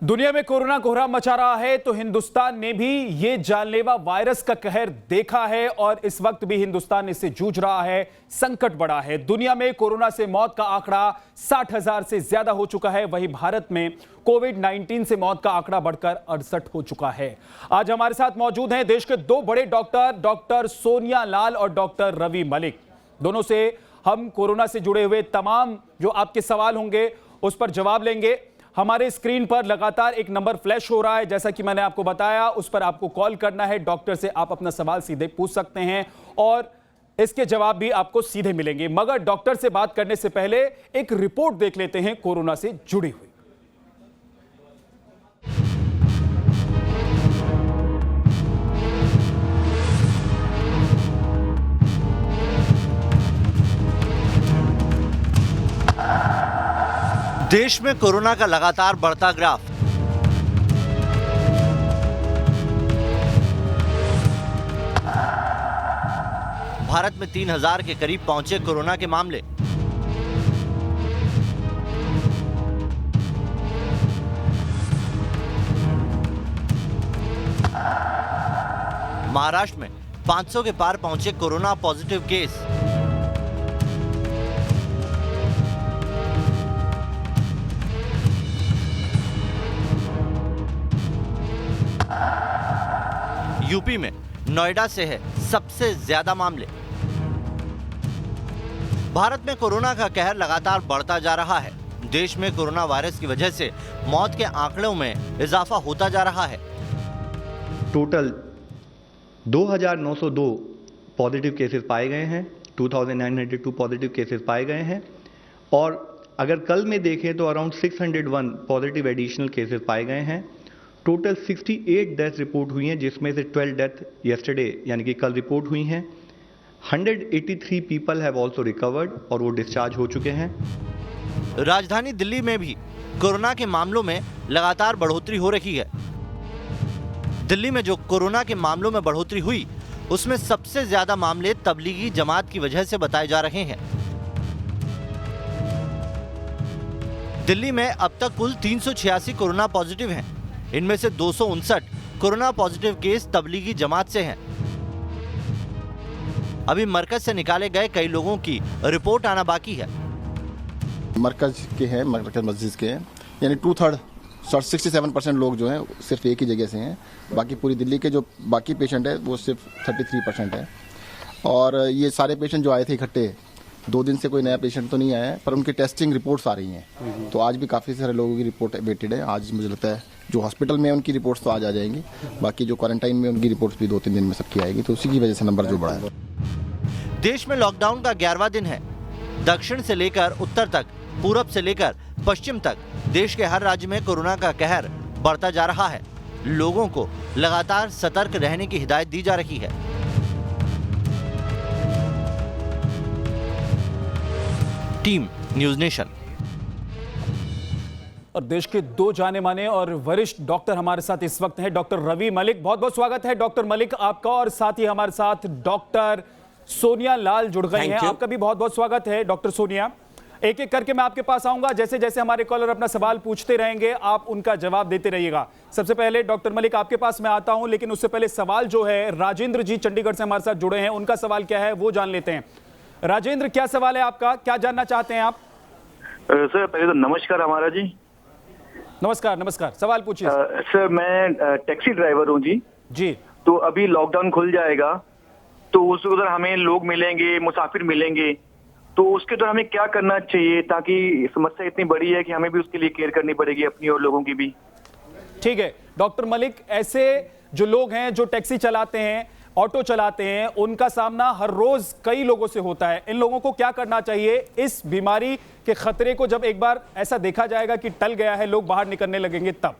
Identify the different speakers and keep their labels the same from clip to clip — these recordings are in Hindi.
Speaker 1: दुनिया में कोरोना कोहराम मचा रहा है तो हिंदुस्तान ने भी ये जानलेवा वायरस का कहर देखा है और इस वक्त भी हिंदुस्तान इससे जूझ रहा है। संकट बढ़ा है। दुनिया में कोरोना से मौत का आंकड़ा 60,000 से ज्यादा हो चुका है। वहीं भारत में कोविड-19 से मौत का आंकड़ा बढ़कर 68 हो चुका है। आज हमारे साथ मौजूद हैं देश के दो बड़े डॉक्टर सोनिया लाल और डॉक्टर रवि मलिक। दोनों से हम कोरोना से जुड़े हुए तमाम जो आपके सवाल होंगे उस पर जवाब लेंगे। हमारे स्क्रीन पर लगातार एक नंबर फ्लैश हो रहा है, जैसा कि मैंने आपको बताया, उस पर आपको कॉल करना है। डॉक्टर से आप अपना सवाल सीधे पूछ सकते हैं और इसके जवाब भी आपको सीधे मिलेंगे। मगर डॉक्टर से बात करने से पहले एक रिपोर्ट देख लेते हैं कोरोना से जुड़ी हुई।
Speaker 2: देश में कोरोना का लगातार बढ़ता ग्राफ। भारत में 3,000 के करीब पहुंचे कोरोना के मामले। महाराष्ट्र में 500 के पार पहुंचे कोरोना पॉजिटिव केस। यूपी में नोएडा से है सबसे ज्यादा मामले। भारत में कोरोना का कहर लगातार बढ़ता जा रहा है। देश में कोरोना वायरस की वजह से मौत के आंकड़ों में इजाफा होता जा रहा है।
Speaker 3: टोटल 2,902 पॉजिटिव केसेस पाए गए हैं, 2,902 पॉजिटिव केसेस पाए गए हैं और अगर कल में देखें तो अराउंड 601 पॉजिटिव एडिशनल केसेस पाए गए हैं। टोटल 68 डेथ रिपोर्ट हुई हैं, जिसमें से 12 डेथ यस्टरडे यानी कि कल रिपोर्ट हुई हैं। 183 पीपल हैव आल्सो रिकवर्ड और वो डिस्चार्ज हो चुके हैं।
Speaker 2: राजधानी दिल्ली में भी कोरोना के मामलों में लगातार बढ़ोतरी हो रही है। दिल्ली में जो कोरोना के मामलों में बढ़ोतरी हुई उसमें सबसे ज्यादा मामले तबलीगी जमात की वजह से बताए जा रहे हैं। दिल्ली में अब तक कुल 386 कोरोना पॉजिटिव हैं। इनमें से 259 corona positive case Tablighi Jamaat से हैं। अभी मरकज से निकाले गए कई लोगों की रिपोर्ट आना बाकी है।
Speaker 4: मरकज के हैं, मरकज मस्जिद के हैं, यानी 67% लोग जो हैं सिर्फ एक ही जगह से हैं। बाकी पूरी दिल्ली के जो बाकी पेशेंट है वो सिर्फ 33% है। और ये सारे पेशेंट जो आए थे इकट्ठे, 2 दिन से कोई नया पेशेंट तो नहीं आया है, पर उनकी टेस्टिंग रिपोर्ट्स आ रही हैं। तो आज भी काफ़ी सारे लोगों की रिपोर्ट वेटेड है। आज मुझे लगता है जो हॉस्पिटल में उनकी रिपोर्ट्स तो आज आ जाएंगी, बाकी जो क्वारंटाइन में उनकी रिपोर्ट्स भी 2-3 दिन में सबकी आएगी। तो उसी की वजह से नंबर जो बढ़ा है।
Speaker 2: देश में लॉकडाउन का 11वां दिन है। दक्षिण से लेकर उत्तर तक, पूरब से लेकर पश्चिम तक देश के हर राज्य में कोरोना का कहर बढ़ता जा रहा है। लोगों को लगातार सतर्क रहने की हिदायत दी जा रही है। Team news nation.
Speaker 1: और देश के दो जाने माने और वरिष्ठ डॉक्टर हमारे साथ इस वक्त हैं। डॉक्टर रवि मलिक, बहुत बहुत स्वागत है डॉक्टर मलिक आपका। और साथ ही हमारे साथ डॉक्टर सोनिया लाल जुड़ गई हैं। आपका भी बहुत बहुत स्वागत है डॉक्टर सोनिया। एक एक करके मैं आपके पास आऊंगा। जैसे जैसे हमारे कॉलर अपना सवाल पूछते रहेंगे आप उनका जवाब देते रहिएगा। सबसे पहले डॉक्टर मलिक आपके पास मैं आता हूं, लेकिन उससे पहले सवाल जो है राजेंद्र जी चंडीगढ़ से हमारे साथ जुड़े हैं, उनका सवाल क्या है वो जान लेते हैं। राजेंद्र, क्या सवाल है आपका, क्या जानना चाहते हैं आप?
Speaker 5: सर पहले तो नमस्कार हमारा जी।
Speaker 1: नमस्कार नमस्कार, सवाल पूछिए।
Speaker 5: सर मैं टैक्सी ड्राइवर हूँ जी।
Speaker 1: जी।
Speaker 5: तो अभी लॉकडाउन खुल जाएगा तो उस उधर हमें लोग मिलेंगे, मुसाफिर मिलेंगे, तो उसके दौरान हमें क्या करना चाहिए, ताकि समस्या इतनी बड़ी है कि हमें भी उसके लिए केयर करनी पड़ेगी अपनी और लोगों की भी।
Speaker 1: ठीक है डॉक्टर मलिक, ऐसे जो लोग हैं जो टैक्सी चलाते हैं, ऑटो चलाते हैं, उनका सामना हर रोज कई लोगों से होता है। इन लोगों को क्या करना चाहिए इस बीमारी के खतरे को जब एक बार ऐसा देखा जाएगा कि टल गया है, लोग बाहर निकलने लगेंगे तब?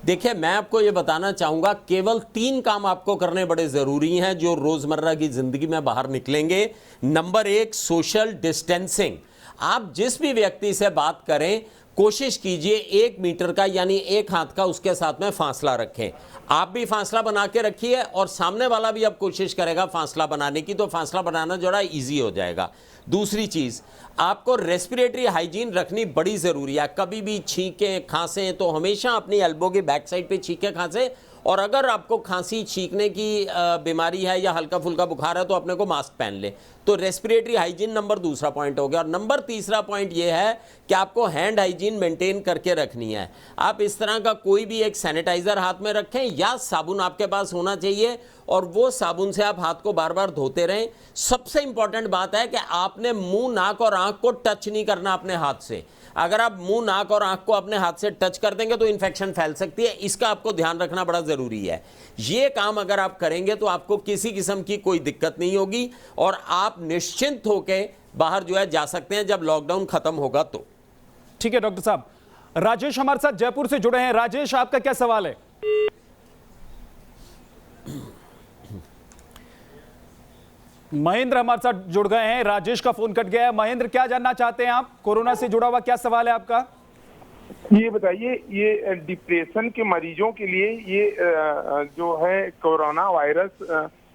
Speaker 6: देखिए, मैं आपको ये बताना चाहूंगा, केवल 3 काम आपको करने बड़े जरूरी हैं जो रोजमर्रा की जिंदगी में बाहर निकलेंगे। Number 1, social distancing. आप जिस भी व्यक्ति से बात करें, कोशिश कीजिए 1 मीटर का यानी 1 हाथ का उसके साथ में फासला रखें। आप भी फासला बना के रखिए और सामने वाला भी अब कोशिश करेगा फासला बनाने की, तो फासला बनाना जो है ईजी हो जाएगा। दूसरी चीज़, आपको रेस्पिरेटरी हाइजीन रखनी बड़ी ज़रूरी है। कभी भी छींकें खांसें तो हमेशा अपनी एल्बो के बैक साइड पे छींकें खांसें, और अगर आपको खांसी छींकने की बीमारी है या हल्का फुल्का बुखार है तो अपने को मास्क पहन ले। तो रेस्पिरेटरी हाइजीन नंबर दूसरा पॉइंट हो गया। और नंबर तीसरा पॉइंट ये है कि आपको हैंड हाइजीन मेंटेन करके रखनी है। आप इस तरह का कोई भी एक सैनिटाइजर हाथ में रखें या साबुन आपके पास होना चाहिए, और वो साबुन से आप हाथ को बार बार धोते रहें। सबसे इंपॉर्टेंट बात है कि आपने मुंह, नाक और आंख को टच नहीं करना अपने हाथ से। अगर आप मुंह, नाक और आंख को अपने हाथ से टच कर देंगे तो इन्फेक्शन फैल सकती है। इसका आपको ध्यान रखना बड़ा ज़रूरी है। ये काम अगर आप करेंगे तो आपको किसी किस्म की कोई दिक्कत नहीं होगी और आप निश्चिंत होकर बाहर जो है जा सकते हैं जब लॉकडाउन खत्म होगा तो।
Speaker 1: ठीक है डॉक्टर साहब। राजेश हमारे साथ जयपुर से जुड़े हैं। राजेश, आपका क्या सवाल है? महेंद्र हमारे साथ जुड़ गए हैं। राजेश का फोन कट गया है। महेंद्र, क्या जानना चाहते हैं आप? कोरोना से जुड़ा हुआ क्या सवाल है आपका?
Speaker 7: ये बताइए, ये डिप्रेशन के मरीजों के लिए ये जो है कोरोना वायरस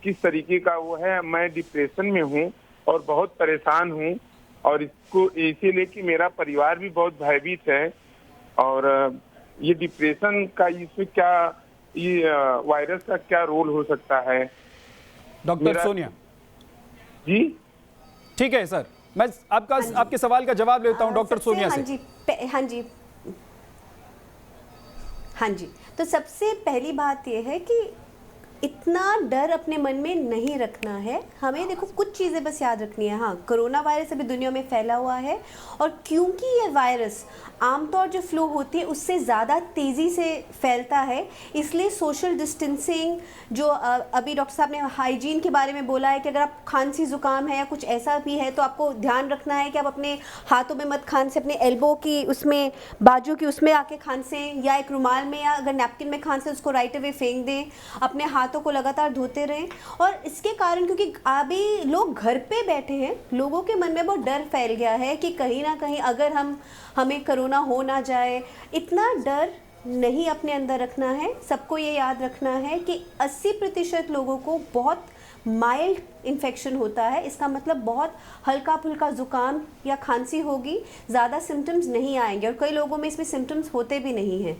Speaker 7: किस तरीके का वो है? मैं डिप्रेशन में हूँ और बहुत परेशान हूँ, और इसको इसे लेके मेरा परिवार भी बहुत भयभीत है। और ये डिप्रेशन का इसमें क्या, ये वायरस का क्या रोल हो सकता है?
Speaker 1: डॉक्टर सोनिया
Speaker 7: जी,
Speaker 1: ठीक है सर, मैं आपके सवाल का जवाब लेता हूं डॉक्टर सोनिया से।
Speaker 8: हाँ जी, तो सबसे पहली बात यह है कि इतना डर अपने मन में नहीं रखना है हमें। देखो, कुछ चीज़ें बस याद रखनी है। हाँ, कोरोना वायरस अभी दुनिया में फैला हुआ है, और क्योंकि ये वायरस आमतौर जो फ्लू होती है उससे ज़्यादा तेज़ी से फैलता है, इसलिए सोशल डिस्टेंसिंग, जो अभी डॉक्टर साहब ने हाइजीन के बारे में बोला है कि अगर आप खांसी ज़ुकाम है या कुछ ऐसा भी है तो आपको ध्यान रखना है कि आप अपने हाथों में मत खांसे, अपने एल्बो की उसमें, बाजू की उसमें आके खांसें, या एक रुमाल में या अगर नैपकिन में खांसे उसको राइट अवे फेंक दें। अपने हाथों को लगातार धोते रहें। और इसके कारण, क्योंकि अभी लोग घर पे बैठे हैं, लोगों के मन में बहुत डर फैल गया है कि कहीं ना कहीं अगर हमें कोरोना हो ना जाए। इतना डर नहीं अपने अंदर रखना है। सबको ये याद रखना है कि 80% लोगों को बहुत माइल्ड इन्फेक्शन होता है। इसका मतलब बहुत हल्का फुल्का ज़ुकाम या खांसी होगी, ज़्यादा सिम्टम्स नहीं आएंगे, और कई लोगों में इसमें सिम्टम्स होते भी नहीं हैं।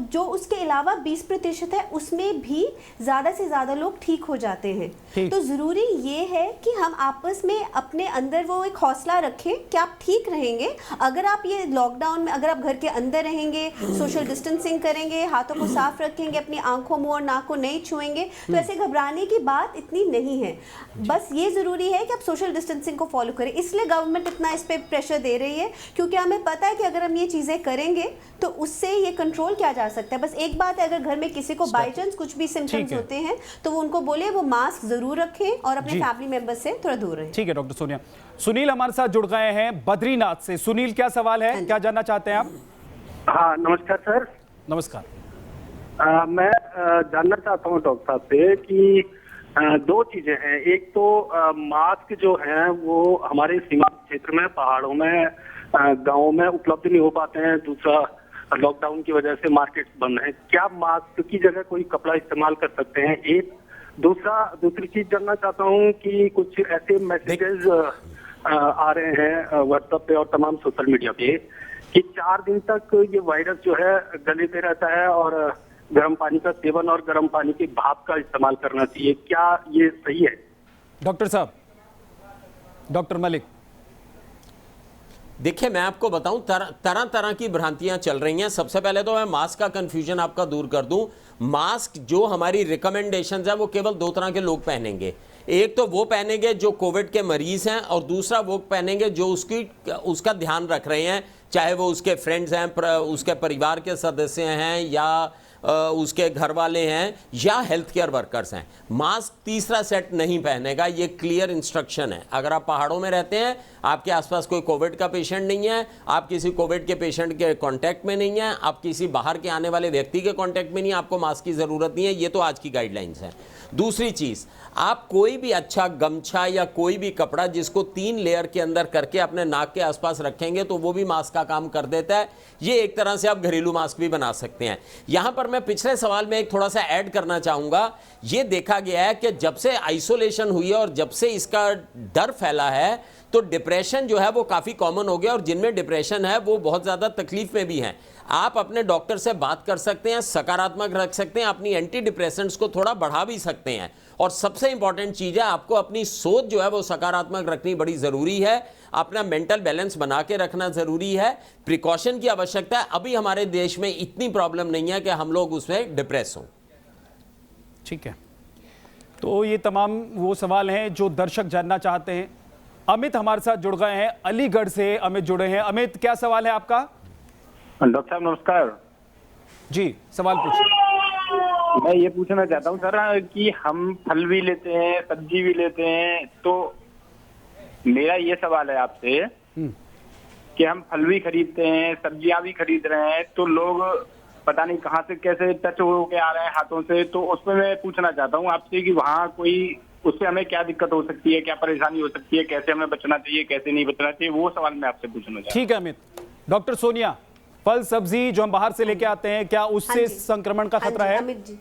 Speaker 8: जो उसके अलावा 20% है, उसमें भी ज़्यादा से ज़्यादा लोग ठीक हो जाते हैं। तो ज़रूरी ये है कि हम आपस में अपने अंदर वो एक हौसला रखें कि आप ठीक रहेंगे। अगर आप ये लॉकडाउन में, अगर आप घर के अंदर रहेंगे, सोशल डिस्टेंसिंग करेंगे, हाथों को साफ रखेंगे, अपनी आंखों, मुंह और नाक को नहीं छुएंगे, तो ऐसे घबराने की बात इतनी नहीं है। बस ये जरूरी है कि आप सोशल डिस्टेंसिंग को फॉलो करें। इसलिए गवर्नमेंट इतना इस पे प्रेशर दे रही है, क्योंकि हमें पता है कि अगर हम ये चीजें करेंगे तो उससे ये कंट्रोल किया जा सकता है। बस एक बात है, अगर घर में किसी को बाय चांस कुछ भी सिम्टम्स होते हैं तो वो उनको बोले वो मास्क जरूर रखें और अपने फैमिली मेंबर से थोड़ा दूर रहें।
Speaker 1: ठीक है डॉक्टर सोनिया। सुनील हमारे साथ जुड़ गए हैं बद्रीनाथ से। सुनील, क्या सवाल है, क्या जानना चाहते हैं आप?
Speaker 9: हाँ, नमस्कार सर।
Speaker 1: नमस्कार।
Speaker 9: मैं जानना चाहता हूँ डॉक्टर साहब से कि दो चीजें हैं। एक तो मास्क जो है वो हमारे सीमा क्षेत्र में, पहाड़ों में, गांवों में उपलब्ध नहीं हो पाते हैं। दूसरा, लॉकडाउन की वजह से मार्केट बंद है। क्या मास्क की जगह कोई कपड़ा इस्तेमाल कर सकते हैं? एक दूसरी चीज जानना चाहता हूँ कि कुछ ऐसे मैसेजेस आ रहे हैं व्हाट्सएप पे और तमाम सोशल मीडिया पे कि 4 दिन तक ये वायरस जो है गले पे रहता है और गर्म पानी का सेवन और गर्म पानी की भाप का इस्तेमाल करना चाहिए। क्या ये सही है?
Speaker 1: डॉक्टर साहब, डॉक्टर मलिक।
Speaker 6: देखिए, मैं आपको बताऊं, तरह तरह की भ्रांतियां चल रही हैं। सबसे पहले तो मैं मास्क का कंफ्यूजन आपका दूर कर दूं। मास्क जो हमारी रिकमेंडेशंस है वो केवल 2 तरह के लोग पहनेंगे। एक तो वो पहनेंगे जो कोविड के मरीज हैं, और दूसरा वो पहनेंगे जो उसका ध्यान रख रहे हैं, चाहे वो उसके फ्रेंड्स हैं, उसके परिवार के सदस्य हैं, या उसके घर वाले हैं, या हेल्थ केयर वर्कर्स हैं। मास्क तीसरा सेट नहीं पहनेगा, ये क्लियर इंस्ट्रक्शन है। अगर आप पहाड़ों में रहते हैं, आपके आसपास कोई कोविड का पेशेंट नहीं है, आप किसी कोविड के पेशेंट के कांटेक्ट में नहीं है, आप किसी बाहर के आने वाले व्यक्ति के कांटेक्ट में नहीं है, आपको मास्क की ज़रूरत नहीं है। ये तो आज की गाइडलाइंस है। दूसरी चीज़, आप कोई भी अच्छा गमछा या कोई भी कपड़ा जिसको 3 लेयर के अंदर करके अपने नाक के आसपास रखेंगे तो वो भी मास्क का काम कर देता है। ये एक तरह से आप घरेलू मास्क भी बना सकते हैं। यहां पर मैं पिछले सवाल में एक थोड़ा सा ऐड करना चाहूंगा। ये देखा गया है कि जब से आइसोलेशन हुई है और जब से इसका डर फैला है तो डिप्रेशन जो है वो काफ़ी कॉमन हो गया, और जिनमें डिप्रेशन है वो बहुत ज़्यादा तकलीफ में भी हैं। आप अपने डॉक्टर से बात कर सकते हैं, सकारात्मक रख सकते हैं, अपनी एंटी डिप्रेसेंट्स को थोड़ा बढ़ा भी सकते हैं। और सबसे इंपॉर्टेंट चीज़ है, आपको अपनी सोच जो है वो सकारात्मक रखनी बड़ी ज़रूरी है। अपना मेंटल बैलेंस बना के रखना ज़रूरी है। प्रिकॉशन की आवश्यकता है। अभी हमारे देश में इतनी प्रॉब्लम नहीं है कि हम लोग उसमें डिप्रेस हों।
Speaker 1: ठीक है, तो ये तमाम वो सवाल हैं जो दर्शक जानना चाहते हैं। अमित हमारे साथ जुड़ गए हैं, अलीगढ़ से अमित जुड़े हैं। अमित, क्या सवाल है आपका?
Speaker 10: डॉक्टर साहब नमस्कार
Speaker 1: जी, सवाल पूछिए।
Speaker 10: मैं ये पूछना चाहता हूँ सर कि हम फल भी लेते हैं, सब्जी भी लेते हैं, तो मेरा ये सवाल है आपसे कि हम फल भी खरीदते हैं, सब्जियां भी खरीद रहे हैं, तो लोग पता नहीं कहाँ से कैसे टच हो के आ रहे हैं हाथों से, तो उसमें मैं पूछना चाहता हूँ आपसे कि वहाँ कोई उससे हमें क्या दिक्कत हो सकती है, क्या परेशानी हो सकती है, कैसे हमें बचना चाहिए, कैसे नहीं बचना चाहिए, वो सवाल मैं आपसे पूछना चाहता हूँ।
Speaker 1: ठीक है अमित। डॉक्टर सोनिया, फल सब्जी जो हम बाहर से लेके आते हैं, क्या उससे संक्रमण का खतरा है?
Speaker 8: अमित जी,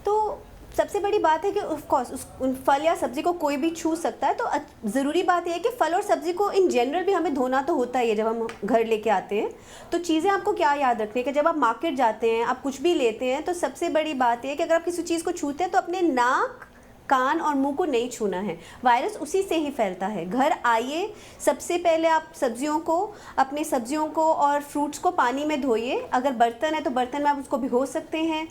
Speaker 8: तो सबसे बड़ी बात है कि ऑफ कोर्स उन फल या सब्जी को कोई भी छू सकता है। तो ज़रूरी बात यह है कि फल और सब्जी को इन जनरल भी हमें धोना तो होता ही है जब हम घर लेके आते हैं। तो चीज़ें आपको क्या याद रखनी है कि जब आप मार्केट जाते हैं, आप कुछ भी लेते हैं, तो सबसे बड़ी बात यह है कि अगर आप किसी चीज़ को छूते हैं तो अपने नाक, कान और मुंह को नहीं छूना है। वायरस उसी से ही फैलता है। घर आइए, सबसे पहले आप अपने सब्जियों को और फ्रूट्स को पानी में धोइए। अगर बर्तन है तो बर्तन में आप उसको भिगो सकते हैं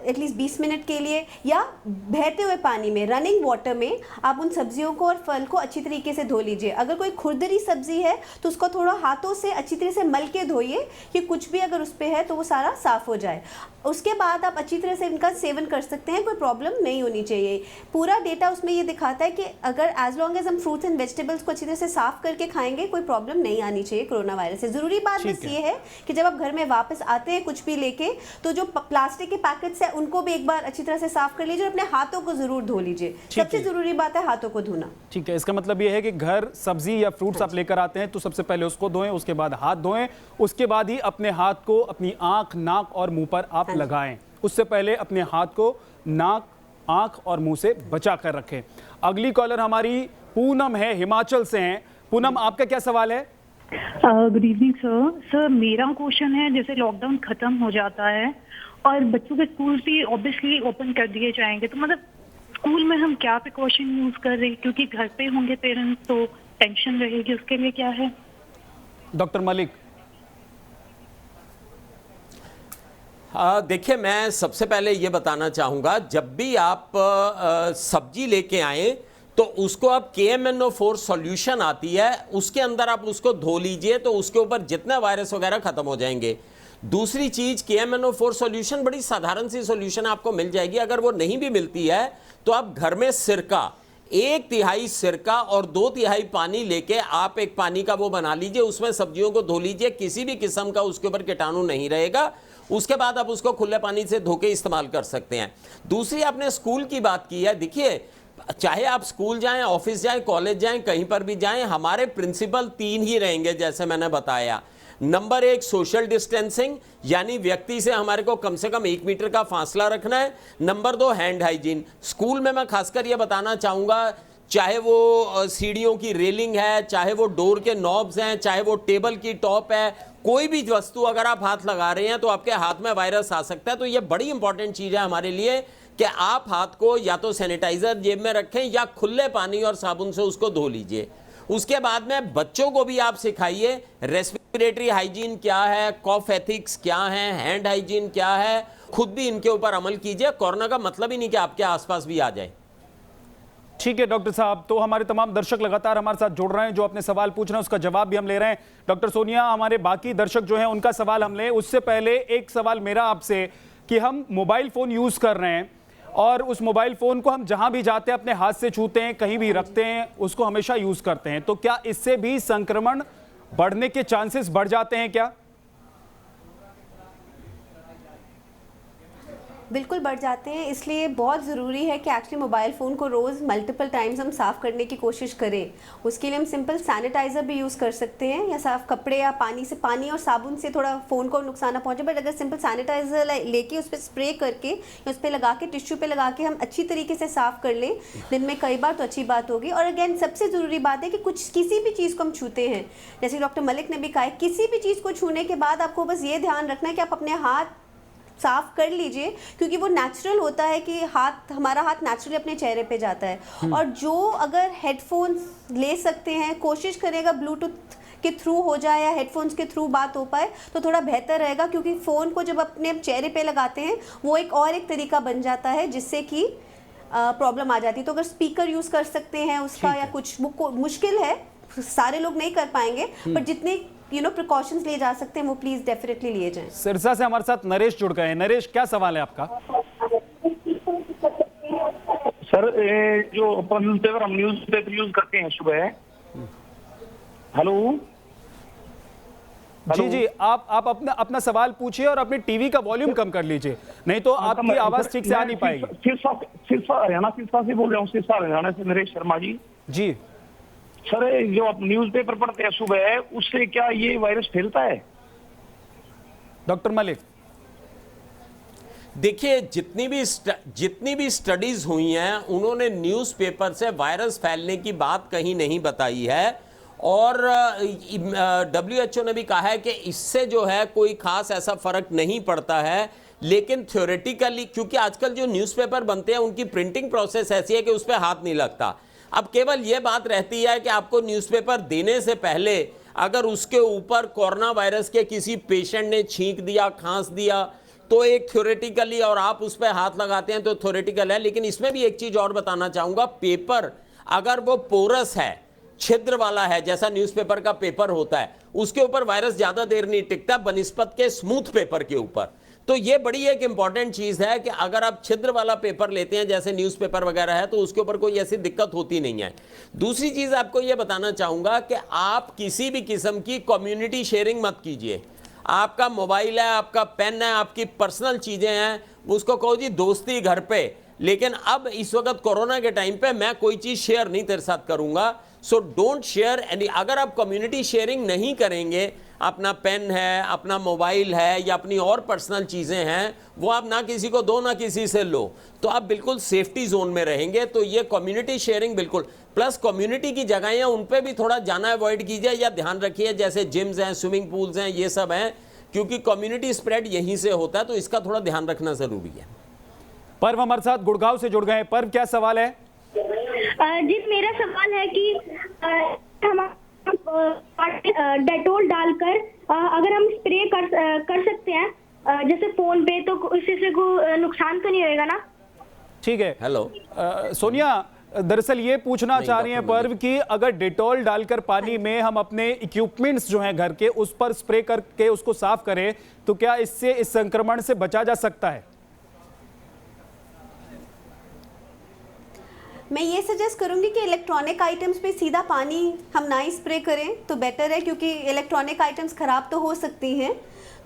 Speaker 8: एटलीस्ट 20 मिनट के लिए, या बहते हुए पानी में, रनिंग वाटर में आप उन सब्जियों को और फल को अच्छी तरीके से धो लीजिए। अगर कोई खुरदरी सब्जी है तो उसको थोड़ा हाथों से अच्छी तरह से मल के धोइए कि कुछ भी अगर उस पर है तो वो सारा साफ हो जाए। उसके बाद आप अच्छी तरह से इनका सेवन कर सकते हैं, कोई प्रॉब्लम नहीं होनी चाहिए। पूरा डेटा उसमें ये दिखाता है कि अगर एज लॉन्ग एज हम फ्रूट्स एंड वेजिटेबल्स को अच्छी तरह से साफ करके खाएंगे, कोई प्रॉब्लम नहीं आनी चाहिए कोरोना वायरस से। ज़रूरी बात बस ये है कि जब आप घर में वापस आते हैं कुछ भी लेके, तो जो प्लास्टिक के पैकेट्स हैं उनको भी एक बार अच्छी तरह से साफ कर लीजिए और अपने हाथों को ज़रूर धो लीजिए। सबसे ज़रूरी बात है हाथों को धोना।
Speaker 1: ठीक है, इसका मतलब ये है कि घर सब्जी या फ्रूट्स आप लेकर आते हैं तो सबसे पहले उसको धोएं, उसके बाद हाथ धोएं, उसके बाद ही अपने हाथ को अपनी आंख, नाक और मुंह पर आप लगाएं। उससे पहले अपने हाथ को नाक, आंख और मुंह से बचा कर रखें। अगली कॉलर हमारी पूनम है, हिमाचल से हैं। पूनम, आपका क्या सवाल है?
Speaker 11: Good evening sir. मेरा क्वेश्चन है, जैसे लॉकडाउन खत्म हो जाता है और बच्चों के स्कूल भी ऑब्वियसली ओपन कर दिए जाएंगे, तो मतलब स्कूल में हम क्या प्रिकॉशन यूज कर रहे हैं, क्योंकि घर पे होंगे पेरेंट्स तो टेंशन रहेगी, उसके लिए क्या है?
Speaker 1: डॉक्टर मलिक।
Speaker 6: देखिए, मैं सबसे पहले ये बताना चाहूँगा, जब भी आप सब्जी लेके आए तो उसको आप KMNO4 सॉल्यूशन आती है, उसके अंदर आप उसको धो लीजिए तो उसके ऊपर जितने वायरस वगैरह खत्म हो जाएंगे। दूसरी चीज़, KMNO4 सॉल्यूशन बड़ी साधारण सी सॉल्यूशन आपको मिल जाएगी। अगर वो नहीं भी मिलती है तो आप घर में सिरका, 1/3 सिरका और 2/3 पानी लेके आप एक पानी का वो बना लीजिए, उसमें सब्जियों को धो लीजिए, किसी भी किस्म का उसके ऊपर कीटाणु नहीं रहेगा। उसके बाद आप उसको खुले पानी से धो के इस्तेमाल कर सकते हैं। दूसरी, आपने स्कूल की बात की है। देखिए, चाहे आप स्कूल जाएं, ऑफिस जाएं, कॉलेज जाएं, कहीं पर भी जाएं, हमारे प्रिंसिपल 3 ही रहेंगे जैसे मैंने बताया। नंबर 1 सोशल डिस्टेंसिंग, यानी व्यक्ति से हमारे को कम से कम 1 मीटर का फासला रखना है। Number 2 hand hygiene. स्कूल में मैं खासकर यह बताना चाहूँगा, चाहे वो सीढ़ियों की रेलिंग है, चाहे वो डोर के नॉब्स हैं, चाहे वो टेबल की टॉप है, कोई भी वस्तु अगर आप हाथ लगा रहे हैं तो आपके हाथ में वायरस आ सकता है। तो ये बड़ी इंपॉर्टेंट चीज़ है हमारे लिए कि आप हाथ को या तो सैनिटाइजर जेब में रखें या खुले पानी और साबुन से उसको धो लीजिए। उसके बाद में बच्चों को भी आप सिखाइए रेस्पिरेटरी हाइजीन क्या है, कॉफ एथिक्स क्या है, हैंड हाइजीन क्या है, खुद भी इनके ऊपर अमल कीजिए। कोरोना का मतलब ही नहीं कि आपके आसपास भी आ जाए।
Speaker 1: ठीक है डॉक्टर साहब, तो हमारे तमाम दर्शक लगातार हमारे साथ जुड़ रहे हैं, जो अपने सवाल पूछ रहे हैं उसका जवाब भी हम ले रहे हैं। डॉक्टर सोनिया, हमारे बाकी दर्शक जो हैं उनका सवाल हम लें, उससे पहले एक सवाल मेरा आपसे कि हम मोबाइल फोन यूज कर रहे हैं और उस मोबाइल फोन को हम जहां भी जाते हैं अपने हाथ से छूते हैं, कहीं भी रखते हैं, उसको हमेशा यूज करते हैं, तो क्या इससे भी संक्रमण बढ़ने के चांसेस बढ़ जाते हैं क्या?
Speaker 8: बिल्कुल बढ़ जाते हैं, इसलिए बहुत ज़रूरी है कि एक्चुअली मोबाइल फ़ोन को रोज़ मल्टीपल टाइम्स हम साफ़ करने की कोशिश करें। उसके लिए हम सिंपल सैनिटाइज़र भी यूज़ कर सकते हैं, या साफ कपड़े या पानी और साबुन से थोड़ा फ़ोन को नुकसान ना पहुंचे, बट अगर सिंपल सैनिटाइज़र लेके उस पर स्प्रे करके या उस पर लगा के टिश्यू पे लगा के हम अच्छी तरीके से साफ़ कर लें दिन में कई बार, तो अच्छी बात होगी। और अगेन सबसे ज़रूरी बात है कि किसी भी चीज़ को हम छूते हैं, जैसे डॉक्टर मलिक ने भी कहा है, किसी भी चीज़ को छूने के बाद आपको बस ये ध्यान रखना है कि आप अपने हाथ साफ कर लीजिए, क्योंकि वो नेचुरल होता है कि हमारा हाथ नेचुरली अपने चेहरे पे जाता है। और जो अगर हेडफोन्स ले सकते हैं, कोशिश करेगा ब्लूटूथ के थ्रू हो जाए या हेडफोन्स के थ्रू बात हो पाए तो थोड़ा बेहतर रहेगा, क्योंकि फ़ोन को जब अपने चेहरे पे लगाते हैं वो एक तरीका बन जाता है जिससे कि प्रॉब्लम आ जाती है। तो अगर स्पीकर यूज़ कर सकते हैं उसका, या कुछ मुश्किल है, सारे लोग नहीं कर पाएंगे, पर जितने प्रिकॉशंस लिए जा सकते हैं वो प्लीज डेफिनेटली लिए जाएं।
Speaker 1: सिरसा से हमारे साथ नरेश जुड़ गए हैं। नरेश, क्या सवाल है आपका?
Speaker 12: सर, जो अपन पेपर हम न्यूज पेपर यूज करते हैं सुबह। हेलो
Speaker 1: जी जी, आप अपना सवाल पूछिए और अपने टीवी का वॉल्यूम कम कर लीजिए, नहीं तो आपकी आवाज ठीक से आ नहीं पाएगी।
Speaker 12: सिरसा हरियाणा से बोल रहा हूँ, सिरसा हरियाणा से नरेश शर्मा जी।
Speaker 1: जी
Speaker 12: सर, जो आप न्यूज पेपर पढ़ते हैं सुबह, उससे क्या ये वायरस फैलता है?
Speaker 1: डॉक्टर मलिक,
Speaker 6: देखिए, जितनी भी स्टडीज हुई हैं उन्होंने न्यूज़पेपर से वायरस फैलने की बात कहीं नहीं बताई है। और WHO ने भी कहा है कि इससे जो है कोई खास ऐसा फर्क नहीं पड़ता है, लेकिन थ्योरेटिकली, क्योंकि आजकल जो न्यूज़पेपर बनते हैं उनकी प्रिंटिंग प्रोसेस ऐसी है कि उस पर हाथ नहीं लगता। अब केवल यह बात रहती है कि आपको न्यूज़पेपर देने से पहले अगर उसके ऊपर कोरोना वायरस के किसी पेशेंट ने छींक दिया, खांस दिया, तो एक थ्योरेटिकली, और आप उस पर हाथ लगाते हैं तो थ्योरेटिकल है। लेकिन इसमें भी एक चीज और बताना चाहूंगा, पेपर अगर वो पोरस है, छिद्र वाला है, जैसा न्यूज़पेपर का पेपर होता है, उसके ऊपर वायरस ज्यादा देर नहीं टिकता बनिस्बत के स्मूथ पेपर के ऊपर। तो ये बड़ी एक इंपॉर्टेंट चीज है कि अगर आप छिद्र वाला पेपर लेते हैं जैसे न्यूज़पेपर वगैरह है, तो उसके ऊपर कोई ऐसी दिक्कत होती नहीं है। दूसरी चीज आपको ये बताना चाहूंगा कि आप किसी भी किस्म की कम्युनिटी शेयरिंग मत कीजिए। आपका मोबाइल है, आपका पेन है, आपकी पर्सनल चीजें हैं, उसको कहो जी दोस्ती घर पे, लेकिन अब इस वक्त कोरोना के टाइम पे मैं कोई चीज शेयर नहीं तेरे साथ करूंगा। So don't share any. अगर आप कम्युनिटी शेयरिंग नहीं करेंगे, अपना पेन है, अपना मोबाइल है, या अपनी और पर्सनल चीज़ें हैं, वो आप ना किसी को दो ना किसी से लो, तो आप बिल्कुल सेफ्टी जोन में रहेंगे। तो ये कम्युनिटी शेयरिंग बिल्कुल, प्लस कम्युनिटी की जगहें हैं उन पे भी थोड़ा जाना अवॉइड कीजिए या ध्यान रखिए, जैसे जिम्स हैं, स्विमिंग पूल्स हैं, ये सब हैं, क्योंकि कम्युनिटी स्प्रेड यहीं से होता है, तो इसका थोड़ा ध्यान रखना जरूरी है।
Speaker 1: पर्व हमारे साथ गुड़गांव से जुड़ गए हैं। पर्व, क्या सवाल है?
Speaker 13: जी, मेरा सवाल है कि हम डेटोल डालकर अगर हम स्प्रे कर सकते हैं जैसे फोन पे, तो इससे कोई नुकसान तो नहीं होएगा ना?
Speaker 1: ठीक है।
Speaker 6: हेलो
Speaker 1: सोनिया, दरअसल ये पूछना चाह रही हैं पर्व कि अगर डेटोल डालकर पानी में हम अपने इक्विपमेंट्स जो हैं घर के उस पर स्प्रे करके उसको साफ करें, तो क्या इससे इस संक्रमण से बचा जा सकता है?
Speaker 8: मैं ये सजेस्ट करूंगी कि इलेक्ट्रॉनिक आइटम्स पे सीधा पानी हम ना ही स्प्रे करें तो बेटर है, क्योंकि इलेक्ट्रॉनिक आइटम्स खराब तो हो सकती हैं।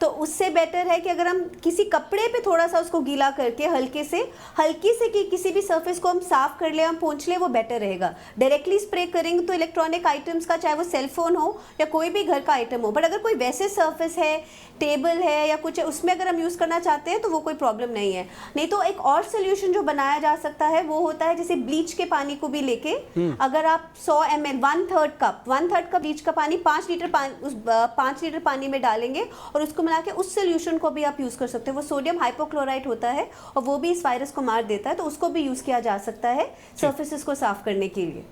Speaker 8: तो उससे बेटर है कि अगर हम किसी कपड़े पे थोड़ा सा उसको गीला करके हल्की से कि किसी भी सरफेस को हम साफ कर ले, हम पोंछ ले, वो बेटर रहेगा। डायरेक्टली स्प्रे करेंगे तो इलेक्ट्रॉनिक आइटम्स का, चाहे वो सेलफोन हो या कोई भी घर का आइटम हो, बट अगर कोई वैसे सरफेस है, टेबल है या कुछ है, उसमें अगर हम यूज़ करना चाहते हैं तो वो कोई प्रॉब्लम नहीं है। नहीं तो एक और सोल्यूशन जो बनाया जा सकता है वो होता है जैसे ब्लीच के पानी को भी लेके अगर आप 100 ml 1/3 कप ब्लीच का पानी 5 लीटर पानी में डालेंगे और उसको मिला के उस सोल्यूशन को भी आप यूज़ कर सकते हैं। वो सोडियम हाइपोक्लोराइट होता है और वो भी इस वायरस को मार देता है, तो उसको भी यूज़ किया जा सकता है सर्फेसेस को साफ करने के लिए।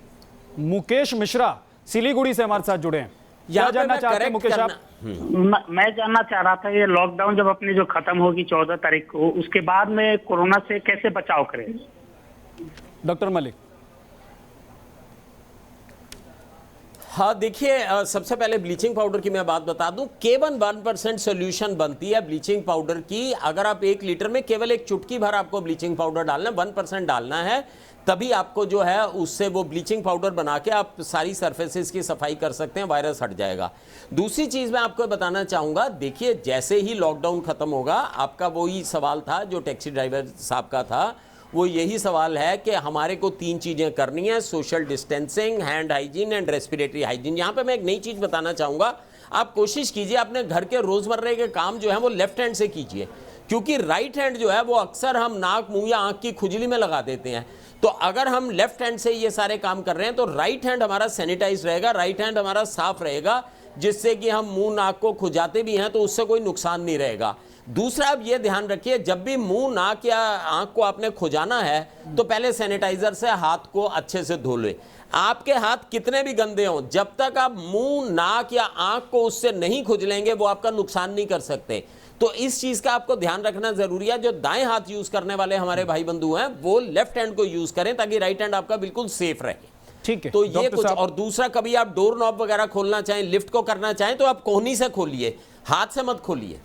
Speaker 1: मुकेश मिश्रा सिलीगुड़ी से हमारे साथ जुड़े हैं, क्या जानना चाहते हैं मुकेश आप?
Speaker 14: मैं जानना चाह रहा था, ये लॉकडाउन जब अपनी जो खत्म होगी 14 तारीख को, उसके बाद में कोरोना से कैसे बचाव करें?
Speaker 1: डॉक्टर मलिक।
Speaker 6: हाँ देखिए, सबसे पहले ब्लीचिंग पाउडर की मैं बात बता दूं, केवल 1% सोल्यूशन बनती है ब्लीचिंग पाउडर की। अगर आप 1 लीटर में केवल एक चुटकी भर आपको ब्लीचिंग पाउडर डालना है, 1% डालना है, तभी आपको जो है उससे वो ब्लीचिंग पाउडर बना के आप सारी सरफेसेस की सफाई कर सकते हैं, वायरस हट जाएगा। दूसरी चीज मैं आपको बताना चाहूंगा, देखिए जैसे ही लॉकडाउन खत्म होगा, आपका वही सवाल था जो टैक्सी ड्राइवर साहब का था, वो यही सवाल है कि हमारे को 3 चीजें करनी है, social distancing, hand hygiene and respiratory hygiene. यहाँ पे मैं एक नई चीज बताना चाहूंगा, आप कोशिश कीजिए अपने घर के रोजमर्रे के काम जो है वो लेफ्ट हैंड से कीजिए, क्योंकि राइट हैंड जो है वो अक्सर हम नाक, मुंह या आंख की खुजली में लगा देते हैं। तो अगर हम लेफ्ट हैंड से ये सारे काम कर रहे हैं तो राइट हैंड हमारा सैनिटाइज रहेगा, राइट हैंड हमारा साफ रहेगा, जिससे कि हम मुंह नाक को खुजाते भी हैं तो उससे कोई नुकसान नहीं रहेगा। दूसरा, आप ये ध्यान रखिए, जब भी मुंह, नाक या आंख को आपने खुजाना है तो पहले सैनिटाइजर से हाथ को अच्छे से धो ले। आपके हाथ कितने भी गंदे हों, जब तक आप मुंह, नाक या आंख को उससे नहीं खुजलेंगे वो आपका नुकसान नहीं कर सकते। तो इस चीज का आपको ध्यान रखना जरूरी है। जो दाएं हाथ यूज करने वाले हमारे भाई बंधु हैं वो लेफ्ट हैंड को यूज करें ताकि राइट हैंड आपका बिल्कुल सेफ रहे।
Speaker 1: ठीक है,
Speaker 6: तो ये कुछ। और दूसरा, कभी आप डोर नॉब वगैरह खोलना चाहें, लिफ्ट को करना चाहें तो आप कोहनी से खोलिए, हाथ से मत खोलिए।